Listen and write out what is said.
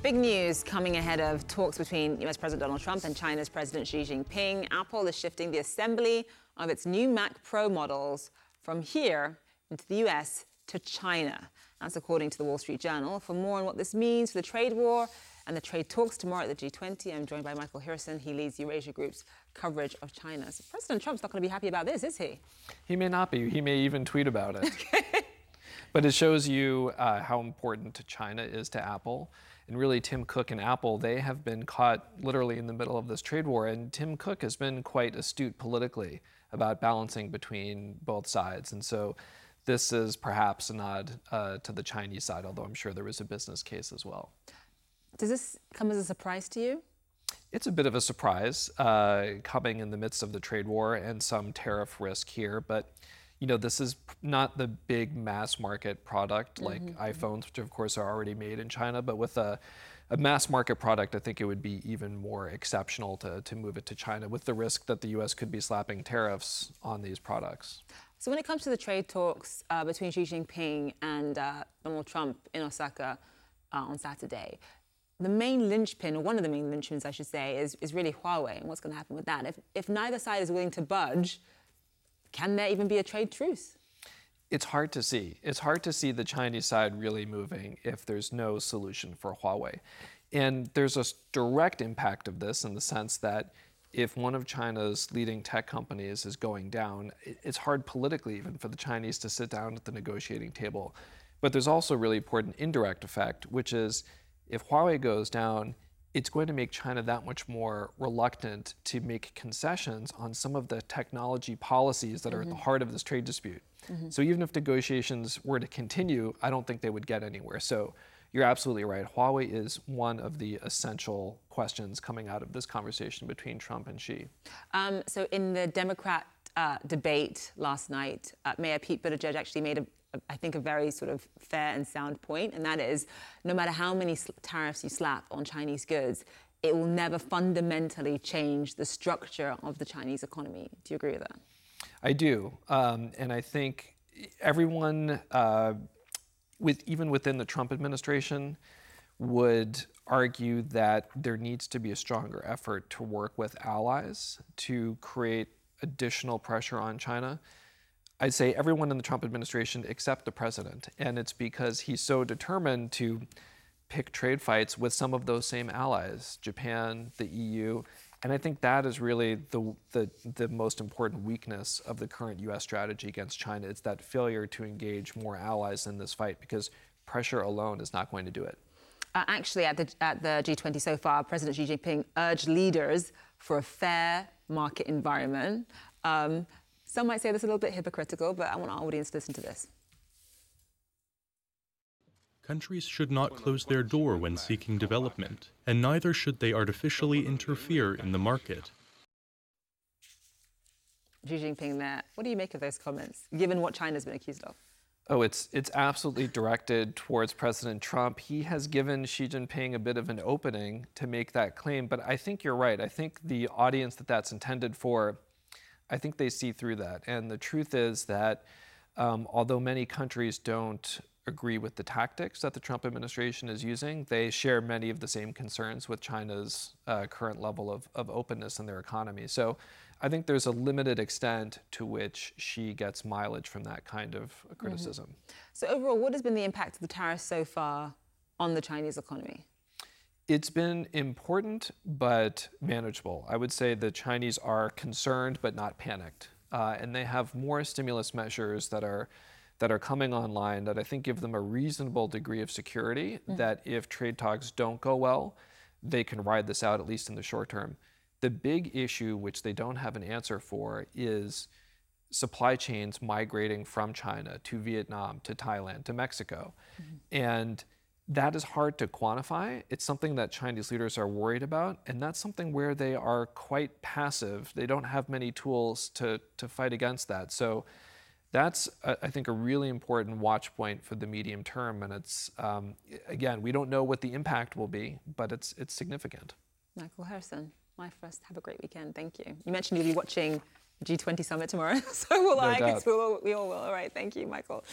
Big news coming ahead of talks between US President Donald Trump and China's President Xi Jinping. Apple is shifting the assembly of its new Mac Pro models from here into the US to China. That's according to the Wall Street Journal. For more on what this means for the trade war and the trade talks tomorrow at the G20, I'm joined by Michael Hirson. He leads Eurasia Group's coverage of China. So President Trump's not going to be happy about this, is he? He may not be. He may even tweet about it. But it shows you how important China is to Apple. And really, Tim Cook and Apple, they have been caught literally in the middle of this trade war. And Tim Cook has been quite astute politically about balancing between both sides. And so this is perhaps a nod to the Chinese side, although I'm sure there was a business case as well. Does this come as a surprise to you? It's a bit of a surprise coming in the midst of the trade war and some tariff risk here. But you know, this is not the big mass market product like iPhones, which of course are already made in China, but with a mass market product, I think it would be even more exceptional to move it to China with the risk that the US could be slapping tariffs on these products. So when it comes to the trade talks between Xi Jinping and Donald Trump in Osaka on Saturday, the main linchpin, or one of the main linchpins, I should say, is really Huawei and what's going to happen with that. If neither side is willing to budge, can there even be a trade truce? It's hard to see. It's hard to see the Chinese side really moving if there's no solution for Huawei. And there's a direct impact of this in the sense that if one of China's leading tech companies is going down, it's hard politically even for the Chinese to sit down at the negotiating table. But there's also a really important indirect effect, which is if Huawei goes down, it's going to make China that much more reluctant to make concessions on some of the technology policies that are at the heart of this trade dispute. So even if negotiations were to continue, I don't think they would get anywhere. So you're absolutely right. Huawei is one of the essential questions coming out of this conversation between Trump and Xi. So in the Democrat debate last night, Mayor Pete Buttigieg actually made I think a very sort of fair and sound point, and that is no matter how many tariffs you slap on Chinese goods, it will never fundamentally change the structure of the Chinese economy. Do you agree with that? I do. And I think everyone, even within the Trump administration, would argue that there needs to be a stronger effort to work with allies to create additional pressure on China. I'd say everyone in the Trump administration except the president. And it's because he's so determined to pick trade fights with some of those same allies, Japan, the EU. And I think that is really the most important weakness of the current US strategy against China. It's that failure to engage more allies in this fight because pressure alone is not going to do it. Actually, at the G20 so far, President Xi Jinping urged leaders for a fair market environment. Some might say this is a little bit hypocritical, but I want our audience to listen to this. Countries should not close their door when seeking development, and neither should they artificially interfere in the market. Xi Jinping there. What do you make of those comments, given what China's been accused of? Oh, it's absolutely directed towards President Trump. He has given Xi Jinping a bit of an opening to make that claim, but I think you're right. I think the audience that's intended for, I think they see through that. And the truth is that although many countries don't agree with the tactics that the Trump administration is using, they share many of the same concerns with China's current level of openness in their economy. So I think there's a limited extent to which Xi gets mileage from that kind of criticism. So overall, what has been the impact of the tariffs so far on the Chinese economy? It's been important, but manageable. I would say the Chinese are concerned, but not panicked. And they have more stimulus measures that are coming online that I think give them a reasonable degree of security that if trade talks don't go well, they can ride this out, at least in the short term. The big issue, which they don't have an answer for, is supply chains migrating from China to Vietnam, to Thailand, to Mexico. And that is hard to quantify. It's something that Chinese leaders are worried about, and that's something where they are quite passive. They don't have many tools to fight against that. So that's, I think, a really important watch point for the medium term. And it's, again, we don't know what the impact will be, but it's significant. Michael Hirson, my first, have a great weekend. Thank you. You mentioned you'll be watching G20 Summit tomorrow, so will I, because we all will. All right, thank you, Michael.